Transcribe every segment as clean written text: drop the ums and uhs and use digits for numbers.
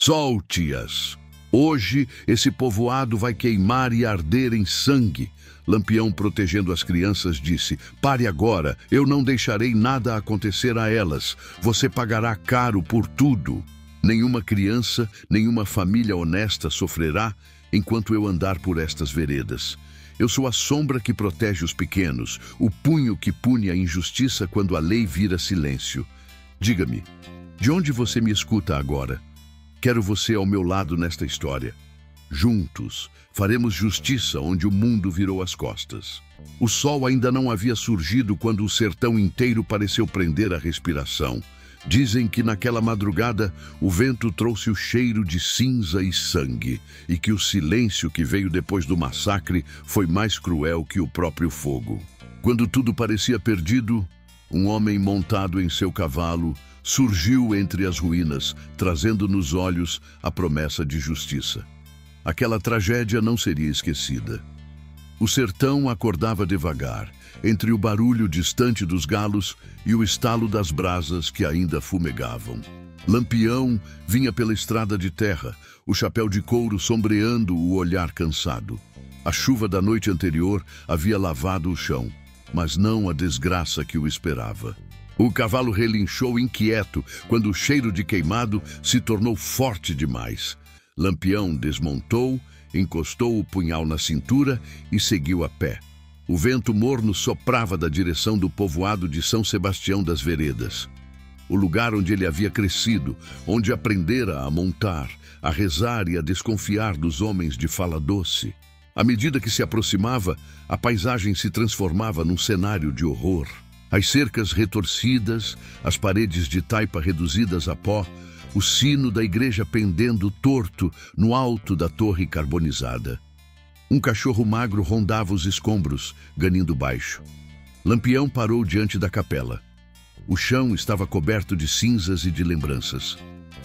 Solte-as. Hoje esse povoado vai queimar e arder em sangue. Lampião, protegendo as crianças, disse: Pare agora, eu não deixarei nada acontecer a elas. Você pagará caro por tudo. Nenhuma criança, nenhuma família honesta sofrerá enquanto eu andar por estas veredas. Eu sou a sombra que protege os pequenos, o punho que pune a injustiça quando a lei vira silêncio. Diga-me, de onde você me escuta agora? Quero você ao meu lado nesta história. Juntos, faremos justiça onde o mundo virou as costas. O sol ainda não havia surgido quando o sertão inteiro pareceu prender a respiração. Dizem que naquela madrugada o vento trouxe o cheiro de cinza e sangue, e que o silêncio que veio depois do massacre foi mais cruel que o próprio fogo. Quando tudo parecia perdido, um homem montado em seu cavalo surgiu entre as ruínas, trazendo nos olhos a promessa de justiça. Aquela tragédia não seria esquecida. O sertão acordava devagar, entre o barulho distante dos galos e o estalo das brasas que ainda fumegavam. Lampião vinha pela estrada de terra, o chapéu de couro sombreando o olhar cansado. A chuva da noite anterior havia lavado o chão, mas não a desgraça que o esperava. O cavalo relinchou inquieto quando o cheiro de queimado se tornou forte demais. Lampião desmontou, encostou o punhal na cintura e seguiu a pé. O vento morno soprava da direção do povoado de São Sebastião das Veredas. O lugar onde ele havia crescido, onde aprendera a montar, a rezar e a desconfiar dos homens de fala doce. À medida que se aproximava, a paisagem se transformava num cenário de horror. As cercas retorcidas, as paredes de taipa reduzidas a pó, o sino da igreja pendendo torto no alto da torre carbonizada. Um cachorro magro rondava os escombros, ganindo baixo. Lampião parou diante da capela. O chão estava coberto de cinzas e de lembranças.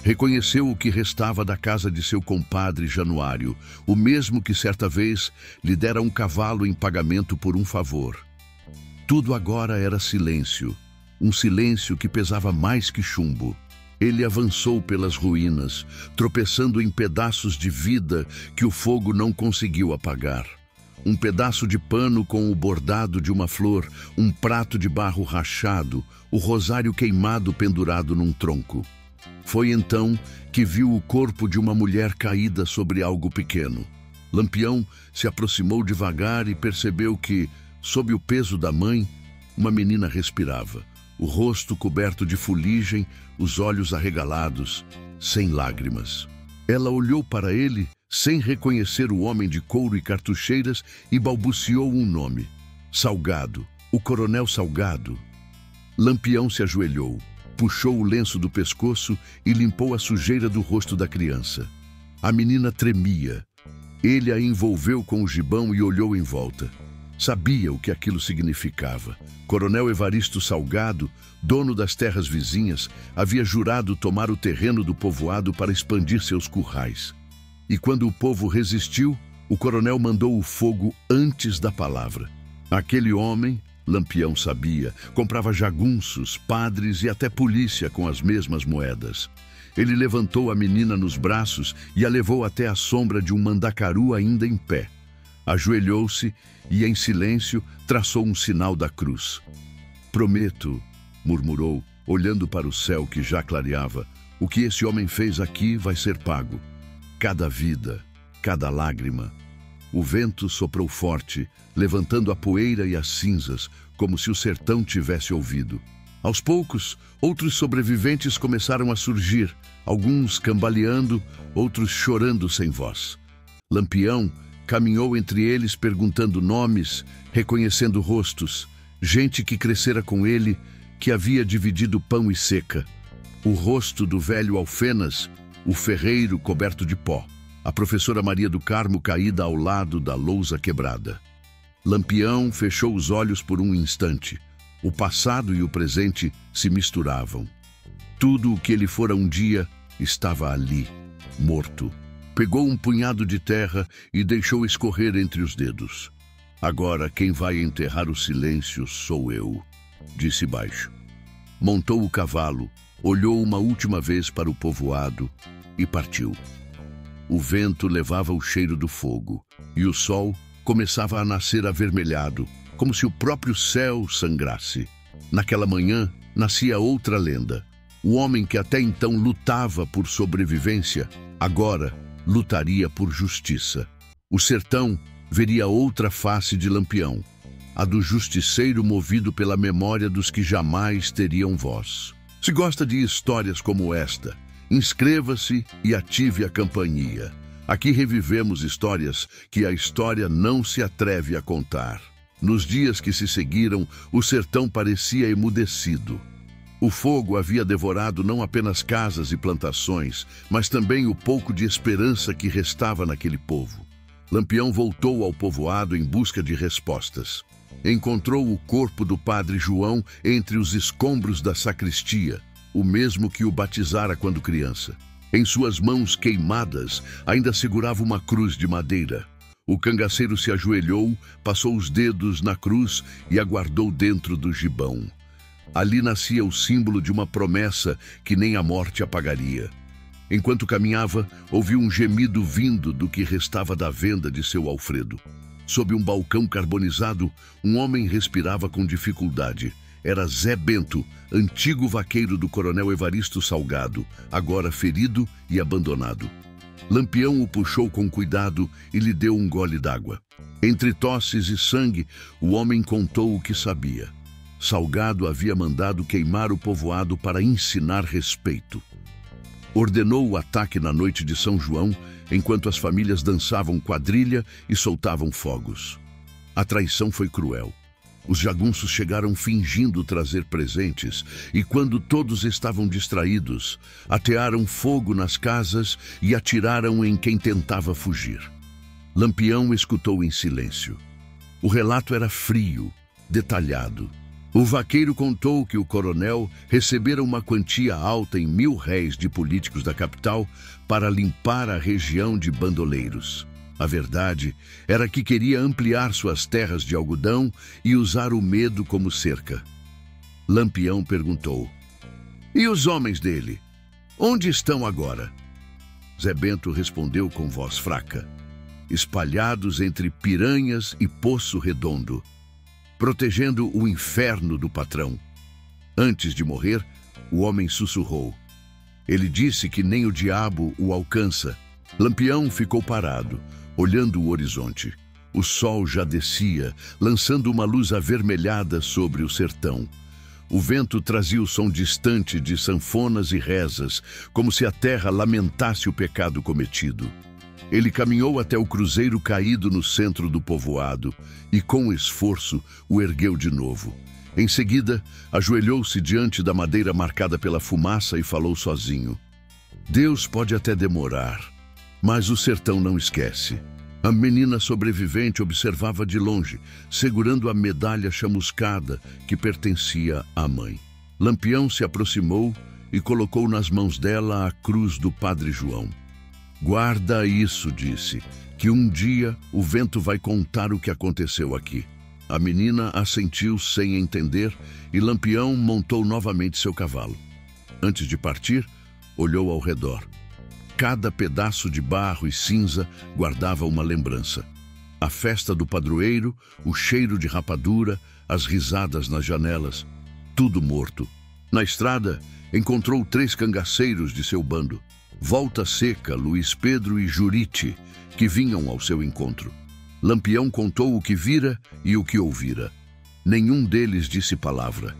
Reconheceu o que restava da casa de seu compadre Januário, o mesmo que certa vez lhe dera um cavalo em pagamento por um favor. Tudo agora era silêncio, um silêncio que pesava mais que chumbo. Ele avançou pelas ruínas, tropeçando em pedaços de vida que o fogo não conseguiu apagar. Um pedaço de pano com o bordado de uma flor, um prato de barro rachado, o rosário queimado pendurado num tronco. Foi então que viu o corpo de uma mulher caída sobre algo pequeno. Lampião se aproximou devagar e percebeu que, sob o peso da mãe, uma menina respirava, o rosto coberto de fuligem, os olhos arregalados, sem lágrimas. Ela olhou para ele, sem reconhecer o homem de couro e cartucheiras, e balbuciou um nome: Salgado, o Coronel Salgado. Lampião se ajoelhou, puxou o lenço do pescoço e limpou a sujeira do rosto da criança. A menina tremia. Ele a envolveu com o gibão e olhou em volta. Sabia o que aquilo significava. Coronel Evaristo Salgado, dono das terras vizinhas, havia jurado tomar o terreno do povoado para expandir seus currais. E quando o povo resistiu, o coronel mandou o fogo antes da palavra. Aquele homem, Lampião sabia, comprava jagunços, padres e até polícia com as mesmas moedas. Ele levantou a menina nos braços e a levou até a sombra de um mandacaru ainda em pé. Ajoelhou-se e, em silêncio, traçou um sinal da cruz. Prometo, murmurou, olhando para o céu que já clareava, o que esse homem fez aqui vai ser pago. Cada vida, cada lágrima. O vento soprou forte, levantando a poeira e as cinzas, como se o sertão tivesse ouvido. Aos poucos, outros sobreviventes começaram a surgir, alguns cambaleando, outros chorando sem voz. Lampião caminhou entre eles perguntando nomes, reconhecendo rostos, gente que crescera com ele, que havia dividido pão e seca. O rosto do velho Alfenas, o ferreiro coberto de pó, a professora Maria do Carmo caída ao lado da lousa quebrada. Lampião fechou os olhos por um instante. O passado e o presente se misturavam. Tudo o que ele fora um dia estava ali, morto. Pegou um punhado de terra e deixou escorrer entre os dedos. Agora quem vai enterrar o silêncio sou eu, disse baixo. Montou o cavalo, olhou uma última vez para o povoado e partiu. O vento levava o cheiro do fogo, e o sol começava a nascer avermelhado, como se o próprio céu sangrasse. Naquela manhã, nascia outra lenda. O homem que até então lutava por sobrevivência, agora lutaria por justiça. O sertão veria outra face de Lampião, a do justiceiro movido pela memória dos que jamais teriam voz. Se gosta de histórias como esta, inscreva-se e ative a campainha. Aqui revivemos histórias que a história não se atreve a contar. Nos dias que se seguiram, o sertão parecia emudecido. O fogo havia devorado não apenas casas e plantações, mas também o pouco de esperança que restava naquele povo. Lampião voltou ao povoado em busca de respostas. Encontrou o corpo do padre João entre os escombros da sacristia, o mesmo que o batizara quando criança. Em suas mãos queimadas, ainda segurava uma cruz de madeira. O cangaceiro se ajoelhou, passou os dedos na cruz e a guardou dentro do gibão. Ali nascia o símbolo de uma promessa que nem a morte apagaria. Enquanto caminhava, ouviu um gemido vindo do que restava da venda de seu Alfredo. Sob um balcão carbonizado, um homem respirava com dificuldade. Era Zé Bento, antigo vaqueiro do coronel Evaristo Salgado, agora ferido e abandonado. Lampião o puxou com cuidado e lhe deu um gole d'água. Entre tosses e sangue, o homem contou o que sabia. Salgado havia mandado queimar o povoado para ensinar respeito. Ordenou o ataque na noite de São João, enquanto as famílias dançavam quadrilha e soltavam fogos. A traição foi cruel. Os jagunços chegaram fingindo trazer presentes e, quando todos estavam distraídos, atearam fogo nas casas e atiraram em quem tentava fugir. Lampião escutou em silêncio. O relato era frio, detalhado. O vaqueiro contou que o coronel recebera uma quantia alta em 1.000 réis de políticos da capital para limpar a região de bandoleiros. A verdade era que queria ampliar suas terras de algodão e usar o medo como cerca. Lampião perguntou: "E os homens dele? Onde estão agora?" Zé Bento respondeu com voz fraca: "Espalhados entre Piranhas e Poço Redondo, protegendo o inferno do patrão." Antes de morrer, o homem sussurrou: "Ele disse que nem o diabo o alcança." Lampião ficou parado, olhando o horizonte. O sol já descia, lançando uma luz avermelhada sobre o sertão. O vento trazia o som distante de sanfonas e rezas, como se a terra lamentasse o pecado cometido. Ele caminhou até o cruzeiro caído no centro do povoado e, com esforço, o ergueu de novo. Em seguida, ajoelhou-se diante da madeira marcada pela fumaça e falou sozinho: "Deus pode até demorar, mas o sertão não esquece." A menina sobrevivente observava de longe, segurando a medalha chamuscada que pertencia à mãe. Lampião se aproximou e colocou nas mãos dela a cruz do padre João. "Guarda isso", disse, "que um dia o vento vai contar o que aconteceu aqui." A menina assentiu sem entender e Lampião montou novamente seu cavalo. Antes de partir, olhou ao redor. Cada pedaço de barro e cinza guardava uma lembrança. A festa do padroeiro, o cheiro de rapadura, as risadas nas janelas, tudo morto. Na estrada, encontrou 3 cangaceiros de seu bando: Volta Seca, Luiz Pedro e Jurite, que vinham ao seu encontro. Lampião contou o que vira e o que ouvira. Nenhum deles disse palavra.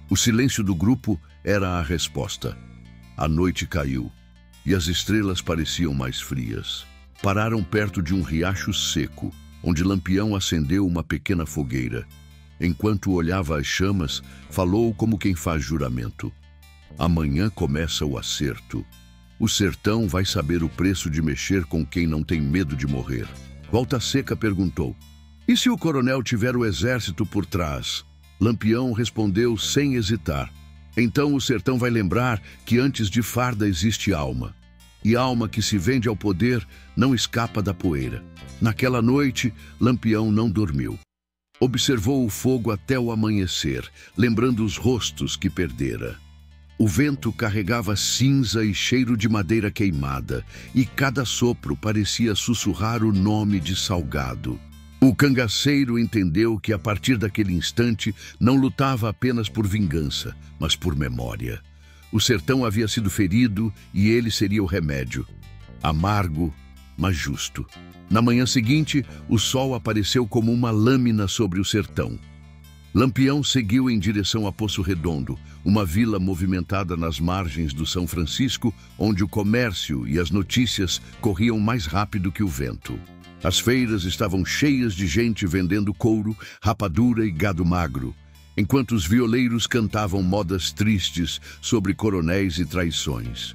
O silêncio do grupo era a resposta. A noite caiu e as estrelas pareciam mais frias. Pararam perto de um riacho seco, onde Lampião acendeu uma pequena fogueira. Enquanto olhava as chamas, falou como quem faz juramento: "Amanhã começa o acerto. O sertão vai saber o preço de mexer com quem não tem medo de morrer." Volta Seca perguntou: "E se o coronel tiver o exército por trás?" Lampião respondeu sem hesitar: "Então o sertão vai lembrar que antes de farda existe alma. E alma que se vende ao poder não escapa da poeira." Naquela noite, Lampião não dormiu. Observou o fogo até o amanhecer, lembrando os rostos que perdera. O vento carregava cinza e cheiro de madeira queimada, e cada sopro parecia sussurrar o nome de Salgado. O cangaceiro entendeu que, a partir daquele instante, não lutava apenas por vingança, mas por memória. O sertão havia sido ferido e ele seria o remédio. Amargo, mas justo. Na manhã seguinte, o sol apareceu como uma lâmina sobre o sertão. Lampião seguiu em direção a Poço Redondo, uma vila movimentada nas margens do São Francisco, onde o comércio e as notícias corriam mais rápido que o vento. As feiras estavam cheias de gente vendendo couro, rapadura e gado magro, enquanto os violeiros cantavam modas tristes sobre coronéis e traições.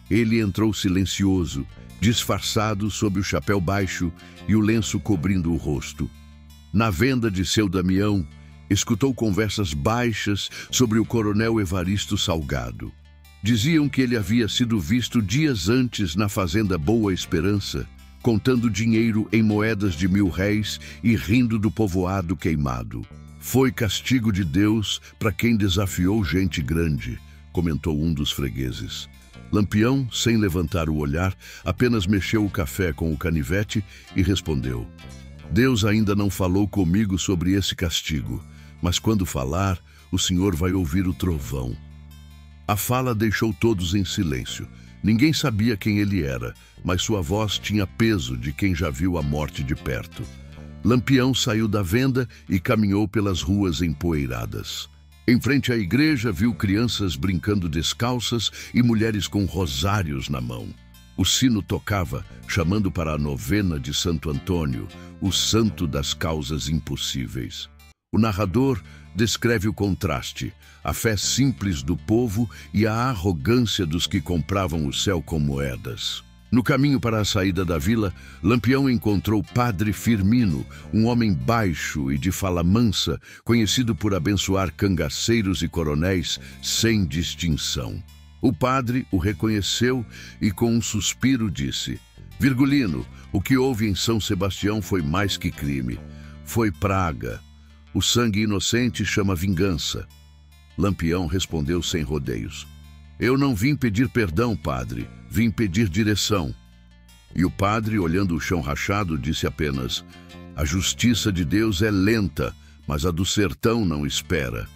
Ele entrou silencioso, disfarçado sob o chapéu baixo e o lenço cobrindo o rosto. Na venda de seu Damião, escutou conversas baixas sobre o coronel Evaristo Salgado. Diziam que ele havia sido visto dias antes na fazenda Boa Esperança, contando dinheiro em moedas de R$1000 e rindo do povoado queimado. Foi castigo de Deus para quem desafiou gente grande, comentou um dos fregueses. Lampião, sem levantar o olhar, apenas mexeu o café com o canivete e respondeu: Deus ainda não falou comigo sobre esse castigo, mas quando falar, o senhor vai ouvir o trovão. A fala deixou todos em silêncio. Ninguém sabia quem ele era, mas sua voz tinha peso de quem já viu a morte de perto. Lampião saiu da venda e caminhou pelas ruas empoeiradas. Em frente à igreja, viu crianças brincando descalças e mulheres com rosários na mão. O sino tocava, chamando para a novena de Santo Antônio, o santo das causas impossíveis. O narrador descreve o contraste, a fé simples do povo e a arrogância dos que compravam o céu com moedas. No caminho para a saída da vila, Lampião encontrou Padre Firmino, um homem baixo e de fala mansa, conhecido por abençoar cangaceiros e coronéis sem distinção. O padre o reconheceu e, com um suspiro, disse: Virgulino, o que houve em São Sebastião foi mais que crime. Foi praga. O sangue inocente chama vingança. Lampião respondeu sem rodeios: Eu não vim pedir perdão, padre. Vim pedir direção. E o padre, olhando o chão rachado, disse apenas: A justiça de Deus é lenta, mas a do sertão não espera.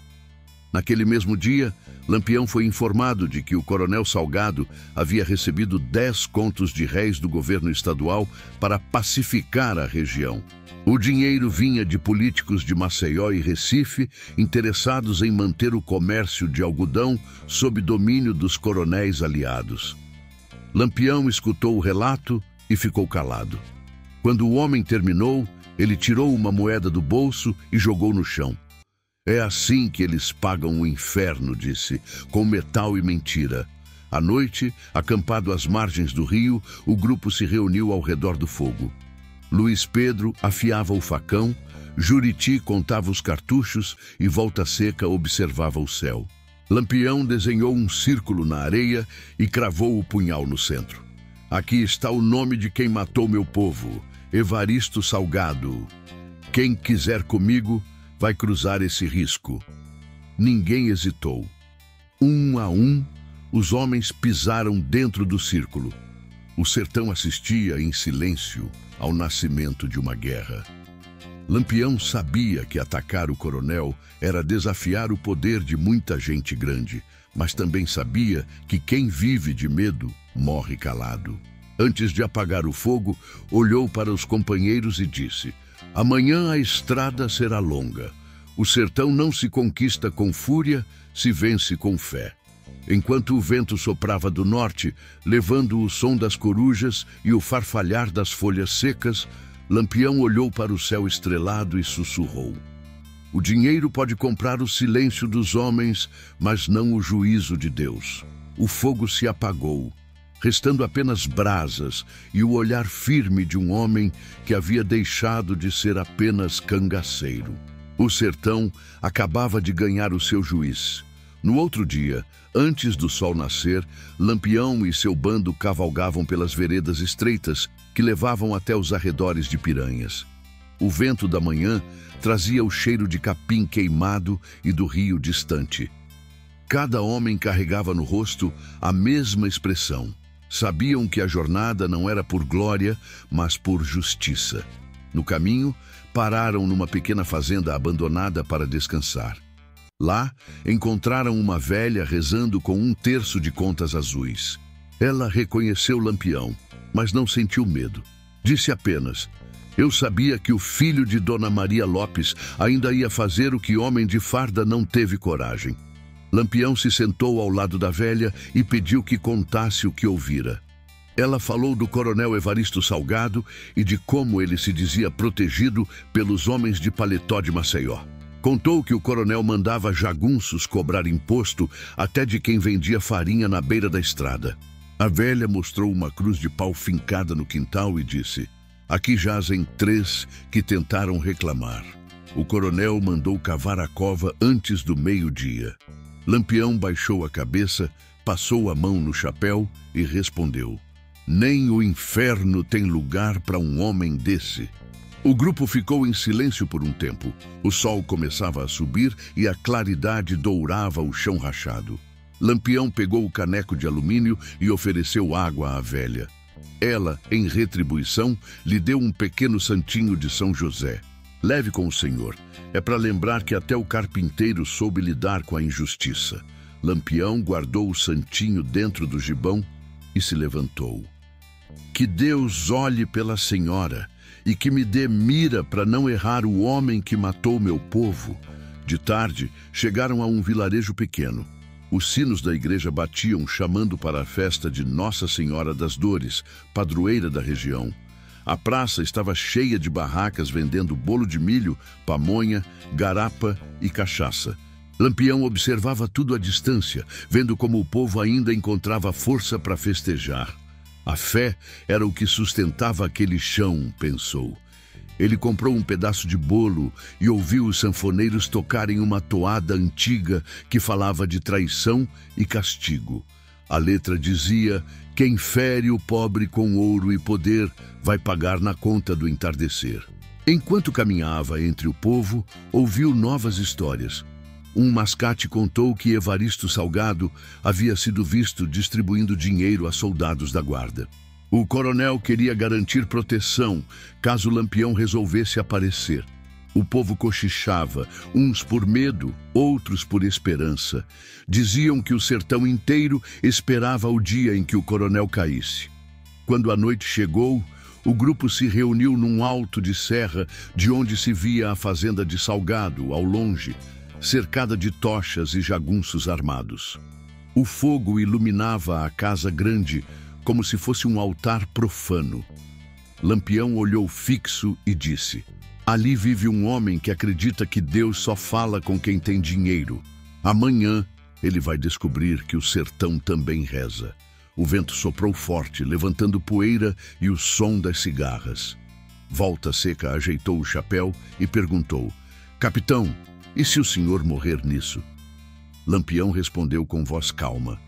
Naquele mesmo dia, Lampião foi informado de que o coronel Salgado havia recebido 10 contos de réis do governo estadual para pacificar a região. O dinheiro vinha de políticos de Maceió e Recife, interessados em manter o comércio de algodão sob domínio dos coronéis aliados. Lampião escutou o relato e ficou calado. Quando o homem terminou, ele tirou uma moeda do bolso e jogou no chão. É assim que eles pagam o inferno, disse, com metal e mentira. À noite, acampado às margens do rio, o grupo se reuniu ao redor do fogo. Luiz Pedro afiava o facão, Juriti contava os cartuchos e Volta Seca observava o céu. Lampião desenhou um círculo na areia e cravou o punhal no centro. Aqui está o nome de quem matou meu povo, Evaristo Salgado. Quem quiser comigo vai cruzar esse risco. Ninguém hesitou. Um a um, os homens pisaram dentro do círculo. O sertão assistia em silêncio ao nascimento de uma guerra. Lampião sabia que atacar o coronel era desafiar o poder de muita gente grande, mas também sabia que quem vive de medo morre calado. Antes de apagar o fogo, olhou para os companheiros e disse: Amanhã a estrada será longa. O sertão não se conquista com fúria, se vence com fé. Enquanto o vento soprava do norte, levando o som das corujas e o farfalhar das folhas secas, Lampião olhou para o céu estrelado e sussurrou: O dinheiro pode comprar o silêncio dos homens, mas não o juízo de Deus. O fogo se apagou, restando apenas brasas e o olhar firme de um homem que havia deixado de ser apenas cangaceiro. O sertão acabava de ganhar o seu juiz. No outro dia, antes do sol nascer, Lampião e seu bando cavalgavam pelas veredas estreitas que levavam até os arredores de Piranhas. O vento da manhã trazia o cheiro de capim queimado e do rio distante. cada homem carregava no rosto a mesma expressão. Sabiam que a jornada não era por glória, mas por justiça. No caminho, pararam numa pequena fazenda abandonada para descansar. Lá, encontraram uma velha rezando com um terço de contas azuis. Ela reconheceu Lampião, mas não sentiu medo. Disse apenas: "Eu sabia que o filho de Dona Maria Lopes ainda ia fazer o que homem de farda não teve coragem." Lampião se sentou ao lado da velha e pediu que contasse o que ouvira. Ela falou do coronel Evaristo Salgado e de como ele se dizia protegido pelos homens de paletó de Maceió. Contou que o coronel mandava jagunços cobrar imposto até de quem vendia farinha na beira da estrada. A velha mostrou uma cruz de pau fincada no quintal e disse: "Aqui jazem 3 que tentaram reclamar. O coronel mandou cavar a cova antes do meio-dia." Lampião baixou a cabeça, passou a mão no chapéu e respondeu: "Nem o inferno tem lugar para um homem desse." O grupo ficou em silêncio por um tempo. O sol começava a subir e a claridade dourava o chão rachado. Lampião pegou o caneco de alumínio e ofereceu água à velha. Ela, em retribuição, lhe deu um pequeno santinho de São José. "Leve com o senhor. É para lembrar que até o carpinteiro soube lidar com a injustiça." Lampião guardou o santinho dentro do gibão e se levantou. "Que Deus olhe pela senhora e que me dê mira para não errar o homem que matou meu povo." De tarde, chegaram a um vilarejo pequeno. Os sinos da igreja batiam, chamando para a festa de Nossa Senhora das Dores, padroeira da região. A praça estava cheia de barracas vendendo bolo de milho, pamonha, garapa e cachaça. Lampião observava tudo à distância, vendo como o povo ainda encontrava força para festejar. A fé era o que sustentava aquele chão, pensou. Ele comprou um pedaço de bolo e ouviu os sanfoneiros tocarem uma toada antiga que falava de traição e castigo. A letra dizia: "Quem fere o pobre com ouro e poder vai pagar na conta do entardecer." Enquanto caminhava entre o povo, ouviu novas histórias. Um mascate contou que Evaristo Salgado havia sido visto distribuindo dinheiro a soldados da guarda. O coronel queria garantir proteção caso Lampião resolvesse aparecer. O povo cochichava, uns por medo, outros por esperança. Diziam que o sertão inteiro esperava o dia em que o coronel caísse. Quando a noite chegou, o grupo se reuniu num alto de serra, de onde se via a fazenda de Salgado, ao longe, cercada de tochas e jagunços armados. O fogo iluminava a casa grande, como se fosse um altar profano. Lampião olhou fixo e disse: "Ali vive um homem que acredita que Deus só fala com quem tem dinheiro. Amanhã ele vai descobrir que o sertão também reza." O vento soprou forte, levantando poeira e o som das cigarras. Volta Seca ajeitou o chapéu e perguntou: "Capitão, e se o senhor morrer nisso?" Lampião respondeu com voz calma: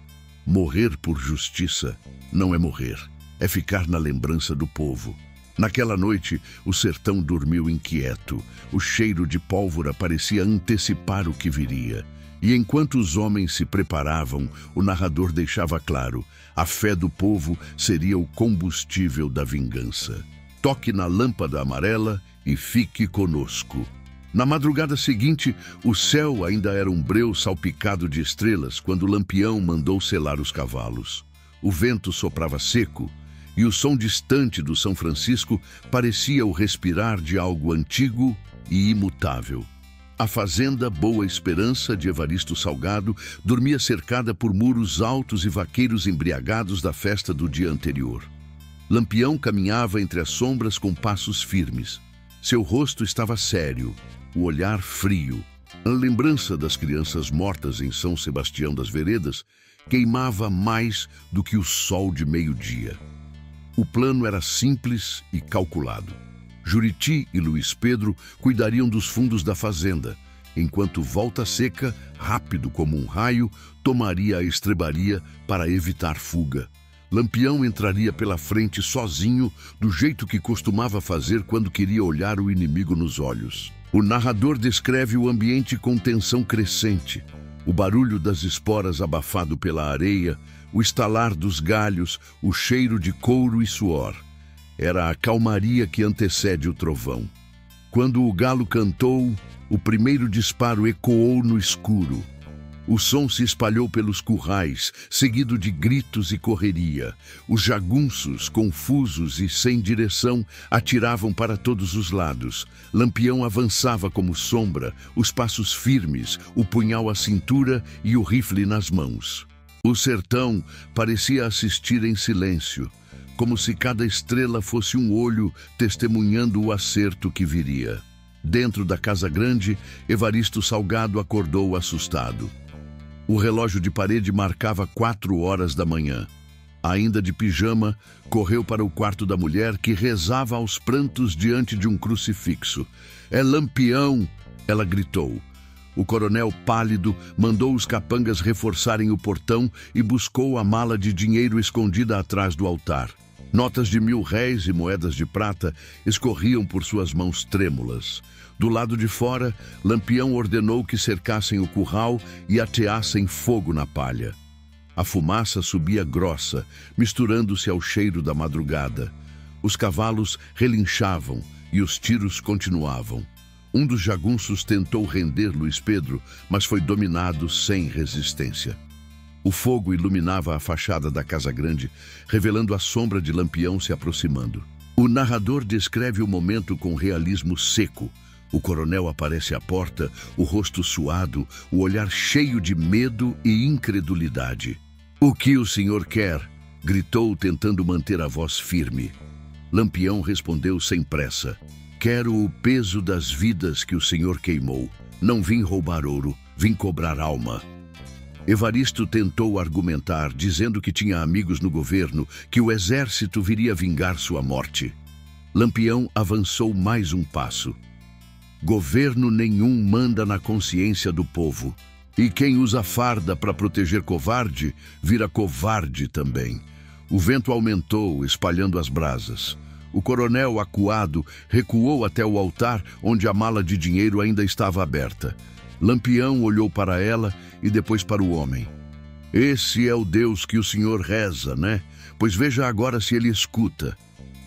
"Morrer por justiça não é morrer, é ficar na lembrança do povo." Naquela noite, o sertão dormiu inquieto. O cheiro de pólvora parecia antecipar o que viria. E enquanto os homens se preparavam, o narrador deixava claro: a fé do povo seria o combustível da vingança. Toque na lâmpada amarela e fique conosco. Na madrugada seguinte, o céu ainda era um breu salpicado de estrelas quando Lampião mandou selar os cavalos. O vento soprava seco e o som distante do São Francisco parecia o respirar de algo antigo e imutável. A fazenda Boa Esperança de Evaristo Salgado dormia cercada por muros altos e vaqueiros embriagados da festa do dia anterior. Lampião caminhava entre as sombras com passos firmes. Seu rosto estava sério, o olhar frio. A lembrança das crianças mortas em São Sebastião das Veredas queimava mais do que o sol de meio-dia. O plano era simples e calculado. Juriti e Luiz Pedro cuidariam dos fundos da fazenda, enquanto Volta Seca, rápido como um raio, tomaria a estrebaria para evitar fuga. Lampião entraria pela frente sozinho, do jeito que costumava fazer quando queria olhar o inimigo nos olhos. O narrador descreve o ambiente com tensão crescente. O barulho das esporas abafado pela areia, o estalar dos galhos, o cheiro de couro e suor. Era a calmaria que antecede o trovão. Quando o galo cantou, o primeiro disparo ecoou no escuro. O som se espalhou pelos currais, seguido de gritos e correria. Os jagunços, confusos e sem direção, atiravam para todos os lados. Lampião avançava como sombra, os passos firmes, o punhal à cintura e o rifle nas mãos. O sertão parecia assistir em silêncio, como se cada estrela fosse um olho testemunhando o acerto que viria. Dentro da casa grande, Evaristo Salgado acordou assustado. O relógio de parede marcava 4 horas da manhã. Ainda de pijama, correu para o quarto da mulher, que rezava aos prantos diante de um crucifixo. "É Lampião!" ela gritou. O coronel, pálido, mandou os capangas reforçarem o portão e buscou a mala de dinheiro escondida atrás do altar. Notas de 1000 réis e moedas de prata escorriam por suas mãos trêmulas. Do lado de fora, Lampião ordenou que cercassem o curral e ateassem fogo na palha. A fumaça subia grossa, misturando-se ao cheiro da madrugada. Os cavalos relinchavam e os tiros continuavam. Um dos jagunços tentou render Luiz Pedro, mas foi dominado sem resistência. O fogo iluminava a fachada da casa grande, revelando a sombra de Lampião se aproximando. O narrador descreve o momento com realismo seco. O coronel aparece à porta, o rosto suado, o olhar cheio de medo e incredulidade. "O que o senhor quer?" gritou, tentando manter a voz firme. Lampião respondeu sem pressa. "Quero o peso das vidas que o senhor queimou. Não vim roubar ouro, vim cobrar alma." Evaristo tentou argumentar, dizendo que tinha amigos no governo, que o exército viria vingar sua morte. Lampião avançou mais um passo. "Governo nenhum manda na consciência do povo. E quem usa farda para proteger covarde, vira covarde também." O vento aumentou, espalhando as brasas. O coronel, acuado, recuou até o altar, onde a mala de dinheiro ainda estava aberta. Lampião olhou para ela e depois para o homem. "Esse é o Deus que o senhor reza, né? Pois veja agora se ele escuta."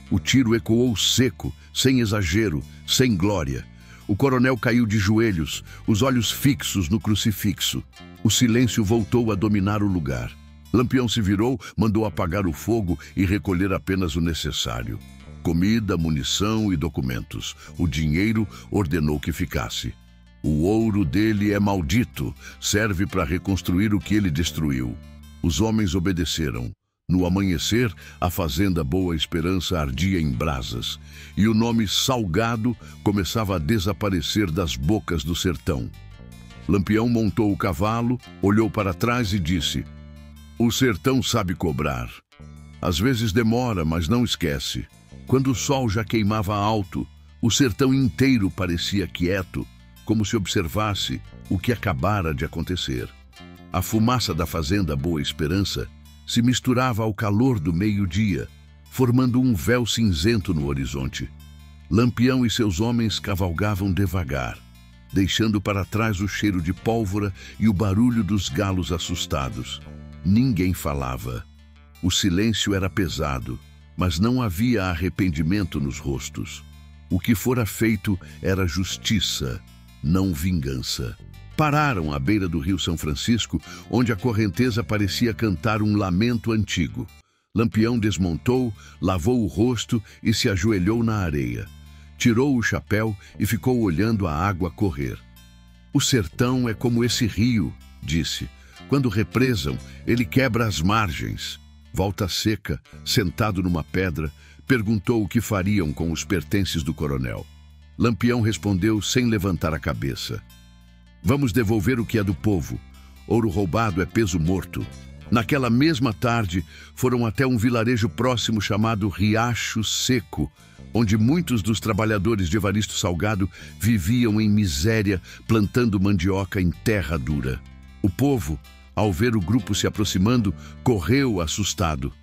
O tiro ecoou seco, sem exagero, sem glória. O coronel caiu de joelhos, os olhos fixos no crucifixo. O silêncio voltou a dominar o lugar. Lampião se virou, mandou apagar o fogo e recolher apenas o necessário. Comida, munição e documentos. O dinheiro ordenou que ficasse. "O ouro dele é maldito, serve para reconstruir o que ele destruiu." Os homens obedeceram. No amanhecer, a fazenda Boa Esperança ardia em brasas, e o nome Salgado começava a desaparecer das bocas do sertão. Lampião montou o cavalo, olhou para trás e disse: "O sertão sabe cobrar. Às vezes demora, mas não esquece." Quando o sol já queimava alto, o sertão inteiro parecia quieto, como se observasse o que acabara de acontecer. A fumaça da fazenda Boa Esperança se misturava ao calor do meio-dia, formando um véu cinzento no horizonte. Lampião e seus homens cavalgavam devagar, deixando para trás o cheiro de pólvora e o barulho dos galos assustados. Ninguém falava. O silêncio era pesado, mas não havia arrependimento nos rostos. O que fora feito era justiça, não vingança. Pararam à beira do rio São Francisco, onde a correnteza parecia cantar um lamento antigo. Lampião desmontou, lavou o rosto e se ajoelhou na areia. Tirou o chapéu e ficou olhando a água correr. "O sertão é como esse rio", disse. "Quando represam, ele quebra as margens." Volta Seca, sentado numa pedra, perguntou o que fariam com os pertences do coronel. Lampião respondeu sem levantar a cabeça: "Vamos devolver o que é do povo. Ouro roubado é peso morto." Naquela mesma tarde, foram até um vilarejo próximo chamado Riacho Seco, onde muitos dos trabalhadores de Evaristo Salgado viviam em miséria, plantando mandioca em terra dura. O povo, ao ver o grupo se aproximando, correu assustado,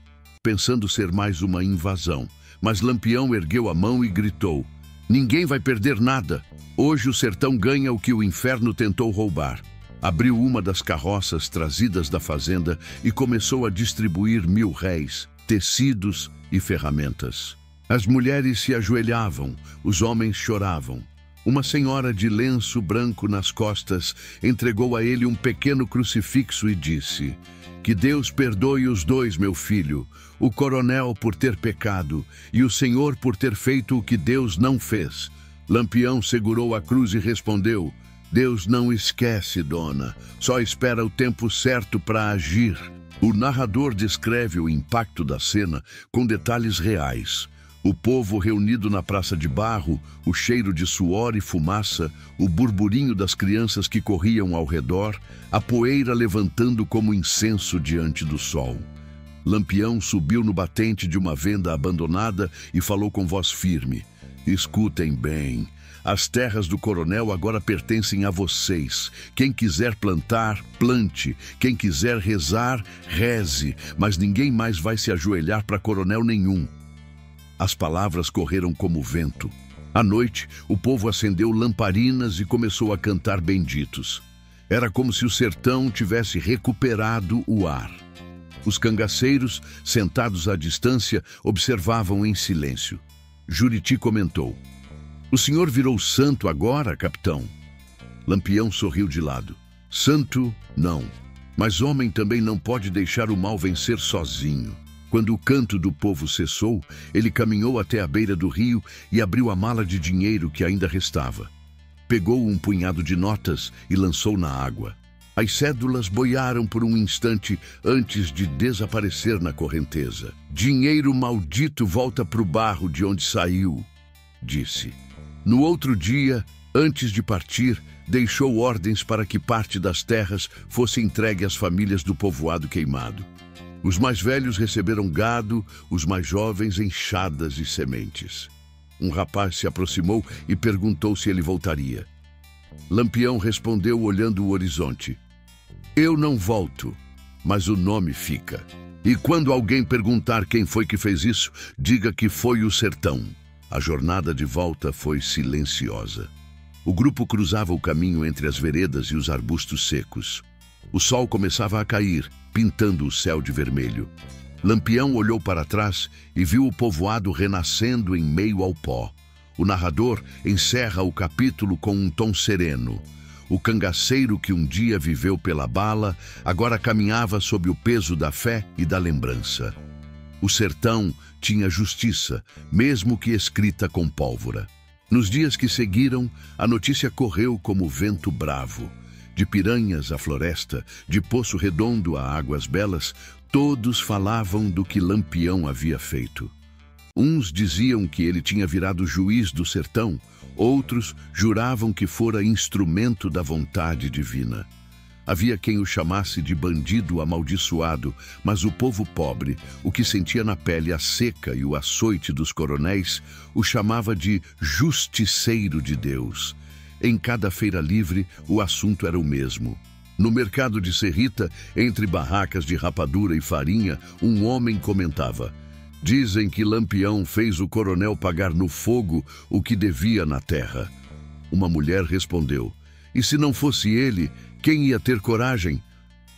pensando ser mais uma invasão. Mas Lampião ergueu a mão e gritou: "Ninguém vai perder nada. Hoje o sertão ganha o que o inferno tentou roubar." Abriu uma das carroças trazidas da fazenda e começou a distribuir 1000 réis, tecidos e ferramentas. As mulheres se ajoelhavam, os homens choravam. Uma senhora de lenço branco nas costas entregou a ele um pequeno crucifixo e disse: "Que Deus perdoe os dois, meu filho, o coronel por ter pecado e o senhor por ter feito o que Deus não fez." Lampião segurou a cruz e respondeu: "Deus não esquece, dona, só espera o tempo certo para agir." O narrador descreve o impacto da cena com detalhes reais. O povo reunido na Praça de Barro, o cheiro de suor e fumaça, o burburinho das crianças que corriam ao redor, a poeira levantando como incenso diante do sol. Lampião subiu no batente de uma venda abandonada e falou com voz firme: "Escutem bem. As terras do coronel agora pertencem a vocês. Quem quiser plantar, plante. Quem quiser rezar, reze. Mas ninguém mais vai se ajoelhar para coronel nenhum." As palavras correram como vento. À noite, o povo acendeu lamparinas e começou a cantar benditos. Era como se o sertão tivesse recuperado o ar. Os cangaceiros, sentados à distância, observavam em silêncio. Juriti comentou: "O senhor virou santo agora, capitão?" Lampião sorriu de lado. "Santo, não. Mas homem também não pode deixar o mal vencer sozinho." Quando o canto do povo cessou, ele caminhou até a beira do rio e abriu a mala de dinheiro que ainda restava. Pegou um punhado de notas e lançou na água. As cédulas boiaram por um instante antes de desaparecer na correnteza. "Dinheiro maldito volta para o barro de onde saiu", disse. No outro dia, antes de partir, deixou ordens para que parte das terras fosse entregue às famílias do povoado queimado. Os mais velhos receberam gado, os mais jovens enxadas e sementes. Um rapaz se aproximou e perguntou se ele voltaria. Lampião respondeu olhando o horizonte: "Eu não volto, mas o nome fica. E quando alguém perguntar quem foi que fez isso, diga que foi o sertão." A jornada de volta foi silenciosa. O grupo cruzava o caminho entre as veredas e os arbustos secos. O sol começava a cair, pintando o céu de vermelho. Lampião olhou para trás e viu o povoado renascendo em meio ao pó. O narrador encerra o capítulo com um tom sereno. O cangaceiro que um dia viveu pela bala, agora caminhava sob o peso da fé e da lembrança. O sertão tinha justiça, mesmo que escrita com pólvora. Nos dias que seguiram, a notícia correu como vento bravo. De Piranhas à floresta, de Poço Redondo a Águas Belas, todos falavam do que Lampião havia feito. Uns diziam que ele tinha virado juiz do sertão, outros juravam que fora instrumento da vontade divina. Havia quem o chamasse de bandido amaldiçoado, mas o povo pobre, o que sentia na pele a seca e o açoite dos coronéis, o chamava de justiceiro de Deus. Em cada feira livre, o assunto era o mesmo. No mercado de Serrita, entre barracas de rapadura e farinha, um homem comentava: "Dizem que Lampião fez o coronel pagar no fogo o que devia na terra." Uma mulher respondeu: "E se não fosse ele, quem ia ter coragem?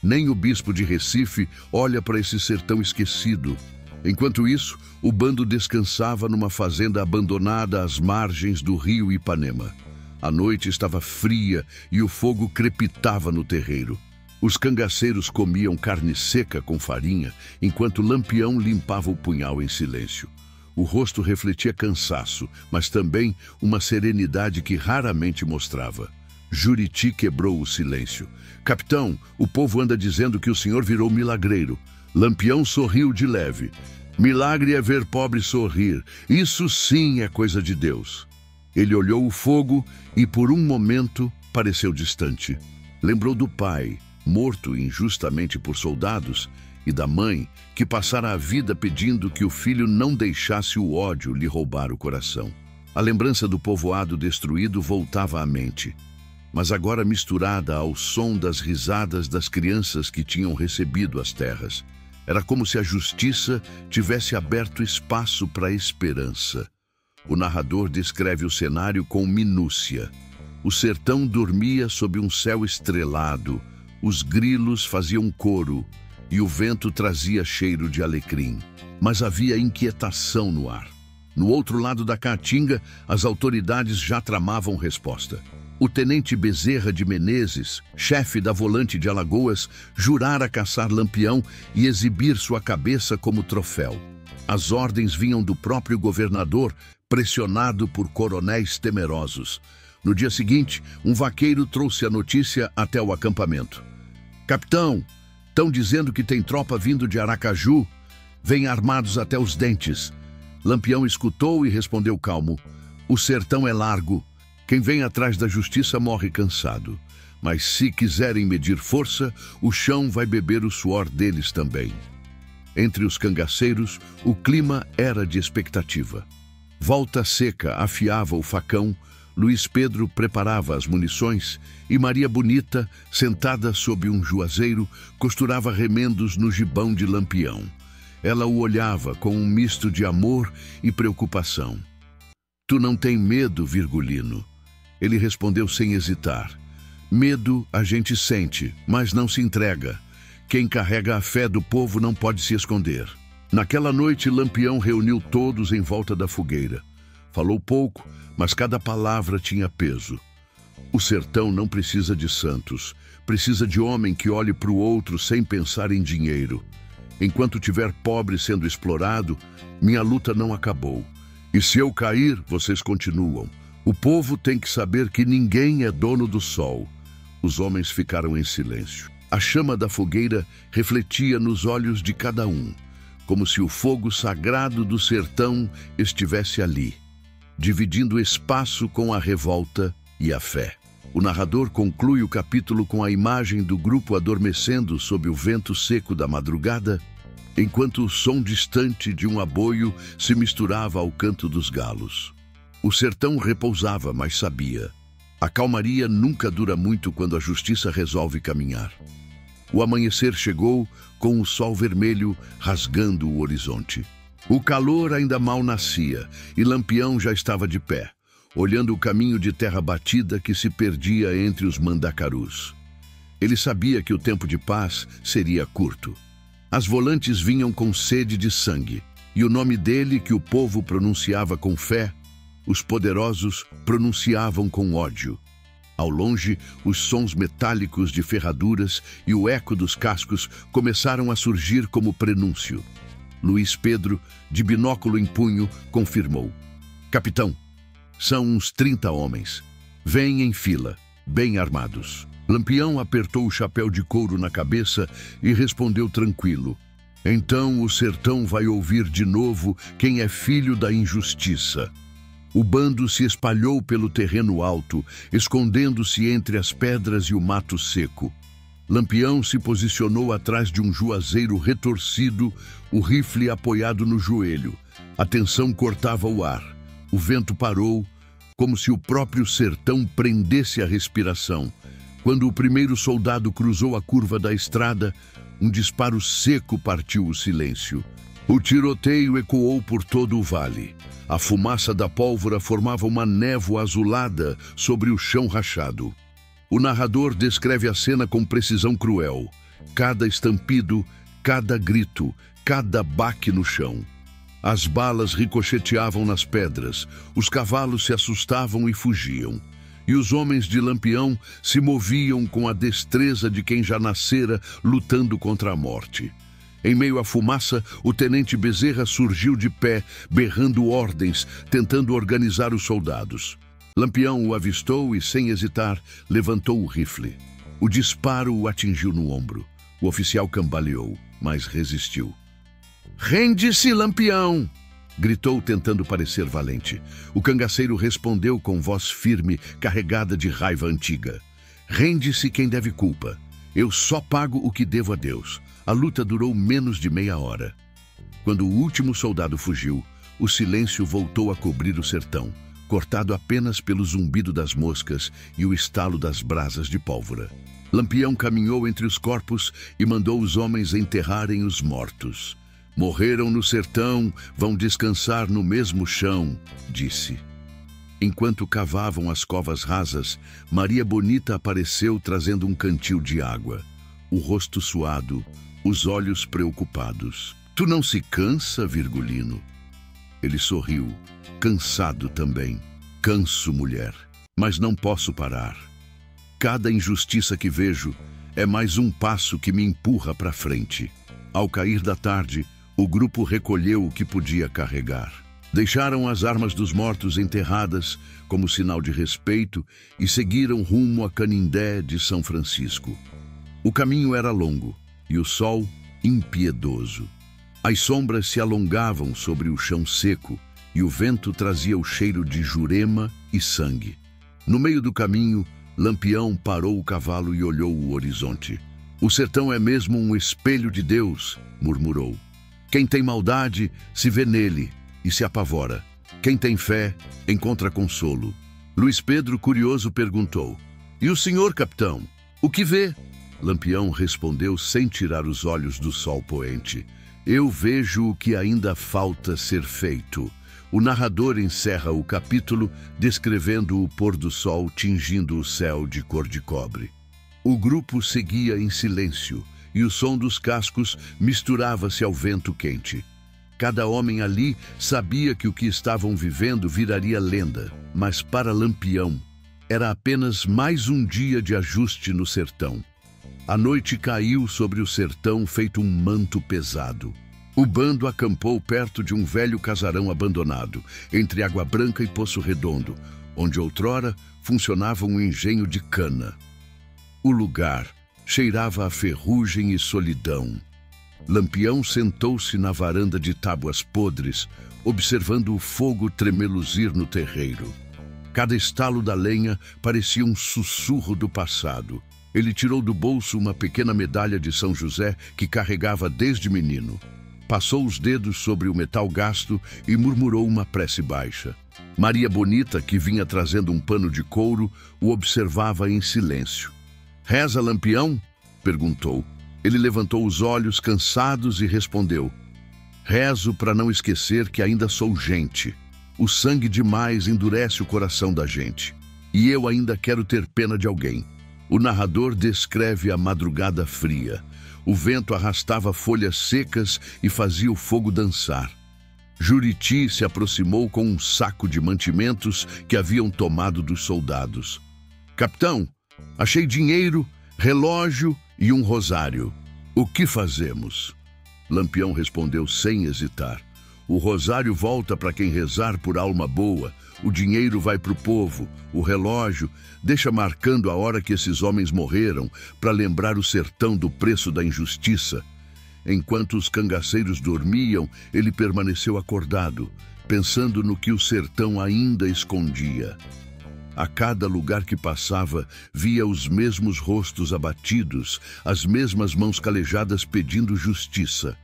Nem o bispo de Recife olha para esse sertão esquecido." Enquanto isso, o bando descansava numa fazenda abandonada às margens do rio Ipanema. A noite estava fria e o fogo crepitava no terreiro. Os cangaceiros comiam carne seca com farinha, enquanto Lampião limpava o punhal em silêncio. O rosto refletia cansaço, mas também uma serenidade que raramente mostrava. Juriti quebrou o silêncio. "Capitão, o povo anda dizendo que o senhor virou milagreiro." Lampião sorriu de leve. "Milagre é ver pobre sorrir. Isso sim é coisa de Deus." Ele olhou o fogo e, por um momento, pareceu distante. Lembrou do pai, morto injustamente por soldados, e da mãe, que passara a vida pedindo que o filho não deixasse o ódio lhe roubar o coração. A lembrança do povoado destruído voltava à mente, mas agora misturada ao som das risadas das crianças que tinham recebido as terras. Era como se a justiça tivesse aberto espaço para a esperança. O narrador descreve o cenário com minúcia. O sertão dormia sob um céu estrelado, os grilos faziam coro e o vento trazia cheiro de alecrim. Mas havia inquietação no ar. No outro lado da caatinga, as autoridades já tramavam resposta. O tenente Bezerra de Menezes, chefe da Volante de Alagoas, jurara caçar Lampião e exibir sua cabeça como troféu. As ordens vinham do próprio governador, pressionado por coronéis temerosos. No dia seguinte, um vaqueiro trouxe a notícia até o acampamento. "Capitão, estão dizendo que tem tropa vindo de Aracaju. Vêm armados até os dentes." Lampião escutou e respondeu calmo: "O sertão é largo. Quem vem atrás da justiça morre cansado. Mas se quiserem medir força, o chão vai beber o suor deles também." Entre os cangaceiros, o clima era de expectativa. Volta Seca afiava o facão, Luiz Pedro preparava as munições e Maria Bonita, sentada sob um juazeiro, costurava remendos no gibão de Lampião. Ela o olhava com um misto de amor e preocupação. "Tu não tem medo, Virgulino?" Ele respondeu sem hesitar. "Medo a gente sente, mas não se entrega. Quem carrega a fé do povo não pode se esconder." Naquela noite, Lampião reuniu todos em volta da fogueira. Falou pouco, mas cada palavra tinha peso. O sertão não precisa de santos. Precisa de homem que olhe para o outro sem pensar em dinheiro. Enquanto tiver pobre sendo explorado, minha luta não acabou. E se eu cair, vocês continuam. O povo tem que saber que ninguém é dono do sol." Os homens ficaram em silêncio. A chama da fogueira refletia nos olhos de cada um, como se o fogo sagrado do sertão estivesse ali, dividindo espaço com a revolta e a fé. O narrador conclui o capítulo com a imagem do grupo adormecendo sob o vento seco da madrugada, enquanto o som distante de um aboio se misturava ao canto dos galos. O sertão repousava, mas sabia: a calmaria nunca dura muito quando a justiça resolve caminhar. O amanhecer chegou, com o sol vermelho rasgando o horizonte. O calor ainda mal nascia e Lampião já estava de pé, olhando o caminho de terra batida que se perdia entre os mandacarus. Ele sabia que o tempo de paz seria curto. As volantes vinham com sede de sangue, e o nome dele, que o povo pronunciava com fé, os poderosos pronunciavam com ódio. Ao longe, os sons metálicos de ferraduras e o eco dos cascos começaram a surgir como prenúncio. Luiz Pedro, de binóculo em punho, confirmou: "Capitão, são uns 30 homens. Vêm em fila, bem armados." Lampião apertou o chapéu de couro na cabeça e respondeu tranquilo: "Então o sertão vai ouvir de novo quem é filho da injustiça." O bando se espalhou pelo terreno alto, escondendo-se entre as pedras e o mato seco. Lampião se posicionou atrás de um juazeiro retorcido, o rifle apoiado no joelho. A tensão cortava o ar. O vento parou, como se o próprio sertão prendesse a respiração. Quando o primeiro soldado cruzou a curva da estrada, um disparo seco partiu o silêncio. O tiroteio ecoou por todo o vale. A fumaça da pólvora formava uma névoa azulada sobre o chão rachado. O narrador descreve a cena com precisão cruel. Cada estampido, cada grito, cada baque no chão. As balas ricocheteavam nas pedras, os cavalos se assustavam e fugiam. E os homens de Lampião se moviam com a destreza de quem já nascera lutando contra a morte. Em meio à fumaça, o tenente Bezerra surgiu de pé, berrando ordens, tentando organizar os soldados. Lampião o avistou e, sem hesitar, levantou o rifle. O disparo o atingiu no ombro. O oficial cambaleou, mas resistiu. "Rende-se, Lampião!" gritou, tentando parecer valente. O cangaceiro respondeu com voz firme, carregada de raiva antiga: "Rende-se quem deve culpa. Eu só pago o que devo a Deus." A luta durou menos de meia hora. Quando o último soldado fugiu, o silêncio voltou a cobrir o sertão, cortado apenas pelo zumbido das moscas e o estalo das brasas de pólvora. Lampião caminhou entre os corpos e mandou os homens enterrarem os mortos. "Morreram no sertão, vão descansar no mesmo chão", disse. Enquanto cavavam as covas rasas, Maria Bonita apareceu trazendo um cantil de água. O rosto suado, os olhos preocupados. Tu não se cansa, Virgulino? Ele sorriu, cansado também. Canso, mulher, mas não posso parar. Cada injustiça que vejo é mais um passo que me empurra para frente. Ao cair da tarde, o grupo recolheu o que podia carregar. Deixaram as armas dos mortos enterradas como sinal de respeito e seguiram rumo a Canindé de São Francisco. O caminho era longo e o sol impiedoso. As sombras se alongavam sobre o chão seco e o vento trazia o cheiro de jurema e sangue. No meio do caminho, Lampião parou o cavalo e olhou o horizonte. O sertão é mesmo um espelho de Deus, murmurou. Quem tem maldade se vê nele e se apavora. Quem tem fé encontra consolo. Luiz Pedro, curioso, perguntou: E o senhor, capitão, o que vê? Lampião respondeu sem tirar os olhos do sol poente: Eu vejo o que ainda falta ser feito. O narrador encerra o capítulo descrevendo o pôr do sol tingindo o céu de cor de cobre. O grupo seguia em silêncio e o som dos cascos misturava-se ao vento quente. Cada homem ali sabia que o que estavam vivendo viraria lenda, mas para Lampião era apenas mais um dia de ajuste no sertão. A noite caiu sobre o sertão feito um manto pesado. O bando acampou perto de um velho casarão abandonado, entre Água Branca e Poço Redondo, onde outrora funcionava um engenho de cana. O lugar cheirava a ferrugem e solidão. Lampião sentou-se na varanda de tábuas podres, observando o fogo tremeluzir no terreiro. Cada estalo da lenha parecia um sussurro do passado. Ele tirou do bolso uma pequena medalha de São José que carregava desde menino. Passou os dedos sobre o metal gasto e murmurou uma prece baixa. Maria Bonita, que vinha trazendo um pano de couro, o observava em silêncio. Reza, Lampião? Perguntou. Ele levantou os olhos cansados e respondeu: Rezo para não esquecer que ainda sou gente. O sangue demais endurece o coração da gente. E eu ainda quero ter pena de alguém. O narrador descreve a madrugada fria. O vento arrastava folhas secas e fazia o fogo dançar. Juriti se aproximou com um saco de mantimentos que haviam tomado dos soldados. Capitão, achei dinheiro, relógio e um rosário. O que fazemos? Lampião respondeu sem hesitar. O rosário volta para quem rezar por alma boa. O dinheiro vai para o povo. O relógio deixa marcando a hora que esses homens morreram para lembrar o sertão do preço da injustiça. Enquanto os cangaceiros dormiam, ele permaneceu acordado, pensando no que o sertão ainda escondia. A cada lugar que passava, via os mesmos rostos abatidos, as mesmas mãos calejadas pedindo justiça.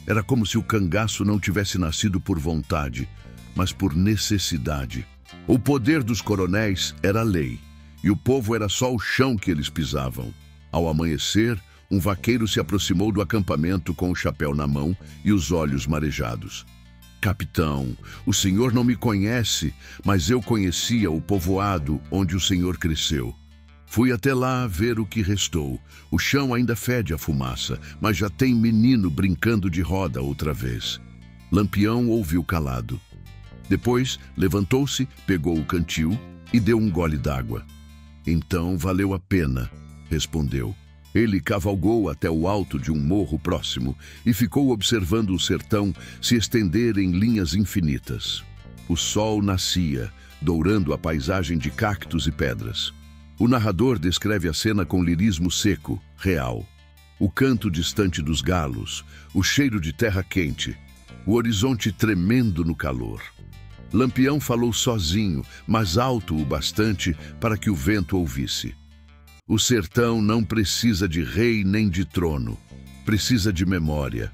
Era como se o cangaço não tivesse nascido por vontade, mas por necessidade. O poder dos coronéis era lei, e o povo era só o chão que eles pisavam. Ao amanhecer, um vaqueiro se aproximou do acampamento com o chapéu na mão e os olhos marejados. Capitão, o senhor não me conhece, mas eu conhecia o povoado onde o senhor cresceu. Fui até lá ver o que restou. O chão ainda fede a fumaça, mas já tem menino brincando de roda outra vez. Lampião ouviu calado. Depois, levantou-se, pegou o cantil e deu um gole d'água. Então valeu a pena, respondeu. Ele cavalgou até o alto de um morro próximo e ficou observando o sertão se estender em linhas infinitas. O sol nascia, dourando a paisagem de cactos e pedras. O narrador descreve a cena com lirismo seco, real. O canto distante dos galos, o cheiro de terra quente, o horizonte tremendo no calor. Lampião falou sozinho, mas alto o bastante para que o vento ouvisse. O sertão não precisa de rei nem de trono, precisa de memória.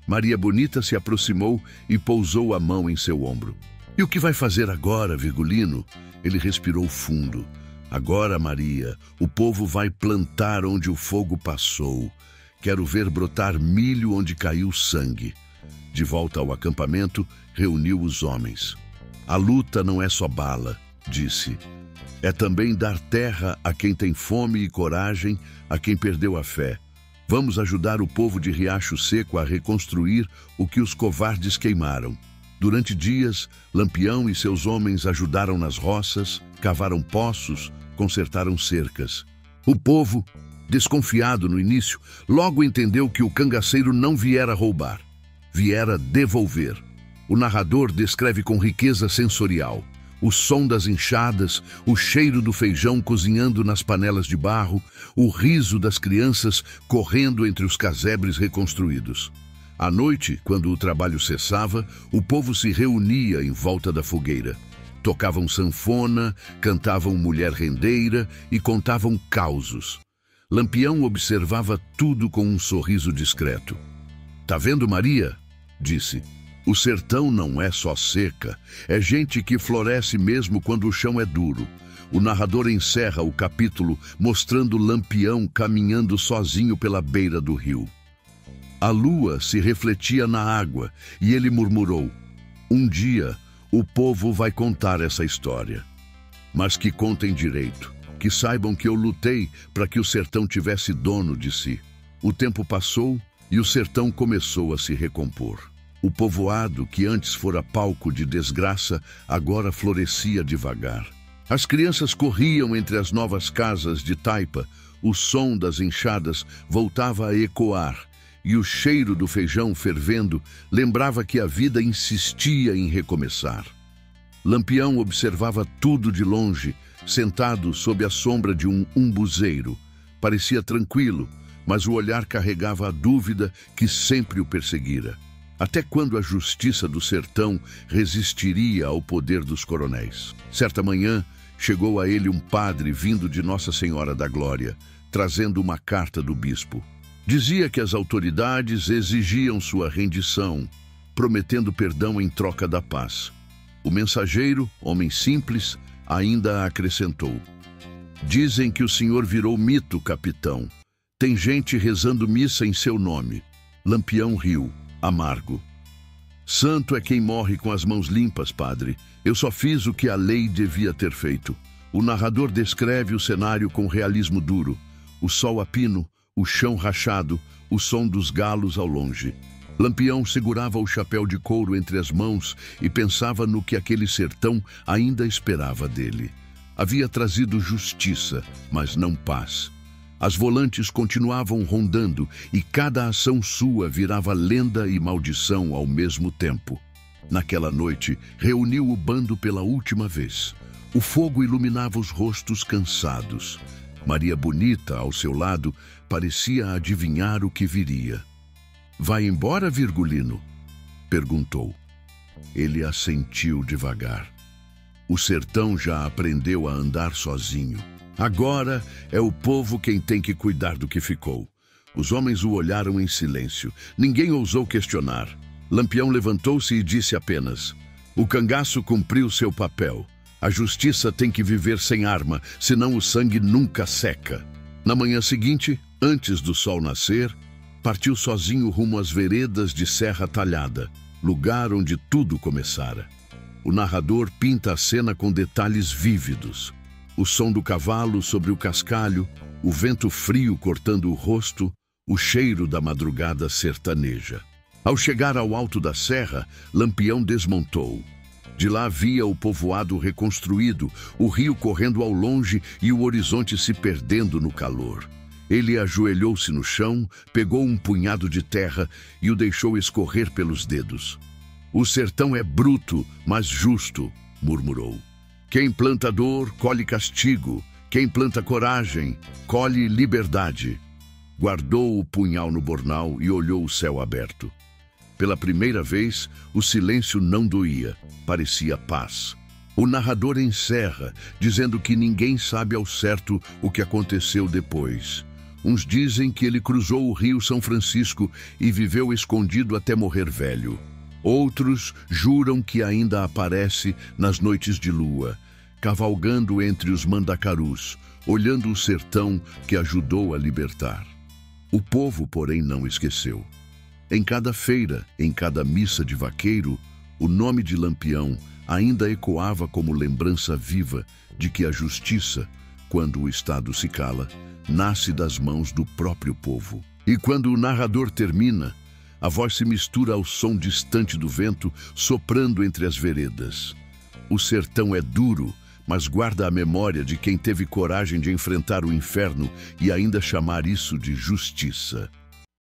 Maria Bonita se aproximou e pousou a mão em seu ombro. E o que vai fazer agora, Virgulino? Ele respirou fundo. Agora, Maria, o povo vai plantar onde o fogo passou. Quero ver brotar milho onde caiu sangue. De volta ao acampamento, reuniu os homens. A luta não é só bala, disse. É também dar terra a quem tem fome e coragem, a quem perdeu a fé. Vamos ajudar o povo de Riacho Seco a reconstruir o que os covardes queimaram. Durante dias, Lampião e seus homens ajudaram nas roças, cavaram poços, consertaram cercas. O povo, desconfiado no início, logo entendeu que o cangaceiro não viera roubar, viera devolver. O narrador descreve com riqueza sensorial o som das enxadas, o cheiro do feijão cozinhando nas panelas de barro, o riso das crianças correndo entre os casebres reconstruídos. À noite, quando o trabalho cessava, o povo se reunia em volta da fogueira. Tocavam sanfona, cantavam mulher rendeira e contavam causos. Lampião observava tudo com um sorriso discreto. "Tá vendo, Maria?" disse. "O sertão não é só seca, é gente que floresce mesmo quando o chão é duro." O narrador encerra o capítulo mostrando Lampião caminhando sozinho pela beira do rio. A lua se refletia na água e ele murmurou: "Um dia o povo vai contar essa história. Mas que contem direito, que saibam que eu lutei para que o sertão tivesse dono de si." O tempo passou e o sertão começou a se recompor. O povoado, que antes fora palco de desgraça, agora florescia devagar. As crianças corriam entre as novas casas de taipa, o som das enxadas voltava a ecoar, e o cheiro do feijão fervendo lembrava que a vida insistia em recomeçar. Lampião observava tudo de longe, sentado sob a sombra de um umbuzeiro. Parecia tranquilo, mas o olhar carregava a dúvida que sempre o perseguira. Até quando a justiça do sertão resistiria ao poder dos coronéis? Certa manhã, chegou a ele um padre vindo de Nossa Senhora da Glória, trazendo uma carta do bispo. Dizia que as autoridades exigiam sua rendição, prometendo perdão em troca da paz. O mensageiro, homem simples, ainda acrescentou: "Dizem que o senhor virou mito, capitão. Tem gente rezando missa em seu nome." Lampião riu, amargo. "Santo é quem morre com as mãos limpas, padre. Eu só fiz o que a lei devia ter feito." O narrador descreve o cenário com realismo duro. O sol a pino, o chão rachado, o som dos galos ao longe. Lampião segurava o chapéu de couro entre as mãos e pensava no que aquele sertão ainda esperava dele. Havia trazido justiça, mas não paz. As volantes continuavam rondando e cada ação sua virava lenda e maldição ao mesmo tempo. Naquela noite, reuniu o bando pela última vez. O fogo iluminava os rostos cansados. Maria Bonita, ao seu lado, parecia adivinhar o que viria. "Vai embora, Virgulino?" perguntou. Ele assentiu devagar. O sertão já aprendeu a andar sozinho. Agora é o povo quem tem que cuidar do que ficou. Os homens o olharam em silêncio. Ninguém ousou questionar. Lampião levantou-se e disse apenas: "O cangaço cumpriu seu papel. A justiça tem que viver sem arma, senão o sangue nunca seca." Na manhã seguinte, antes do sol nascer, partiu sozinho rumo às veredas de Serra Talhada, lugar onde tudo começara. O narrador pinta a cena com detalhes vívidos. O som do cavalo sobre o cascalho, o vento frio cortando o rosto, o cheiro da madrugada sertaneja. Ao chegar ao alto da serra, Lampião desmontou. De lá via o povoado reconstruído, o rio correndo ao longe e o horizonte se perdendo no calor. Ele ajoelhou-se no chão, pegou um punhado de terra e o deixou escorrer pelos dedos. "O sertão é bruto, mas justo", murmurou. "Quem planta dor, colhe castigo. Quem planta coragem, colhe liberdade." Guardou o punhal no bornal e olhou o céu aberto. Pela primeira vez, o silêncio não doía, parecia paz. O narrador encerra, dizendo que ninguém sabe ao certo o que aconteceu depois. Uns dizem que ele cruzou o rio São Francisco e viveu escondido até morrer velho. Outros juram que ainda aparece nas noites de lua, cavalgando entre os mandacarus, olhando o sertão que ajudou a libertar. O povo, porém, não esqueceu. Em cada feira, em cada missa de vaqueiro, o nome de Lampião ainda ecoava como lembrança viva de que a justiça, quando o Estado se cala, nasce das mãos do próprio povo. E quando o narrador termina, a voz se mistura ao som distante do vento soprando entre as veredas. O sertão é duro, mas guarda a memória de quem teve coragem de enfrentar o inferno e ainda chamar isso de justiça.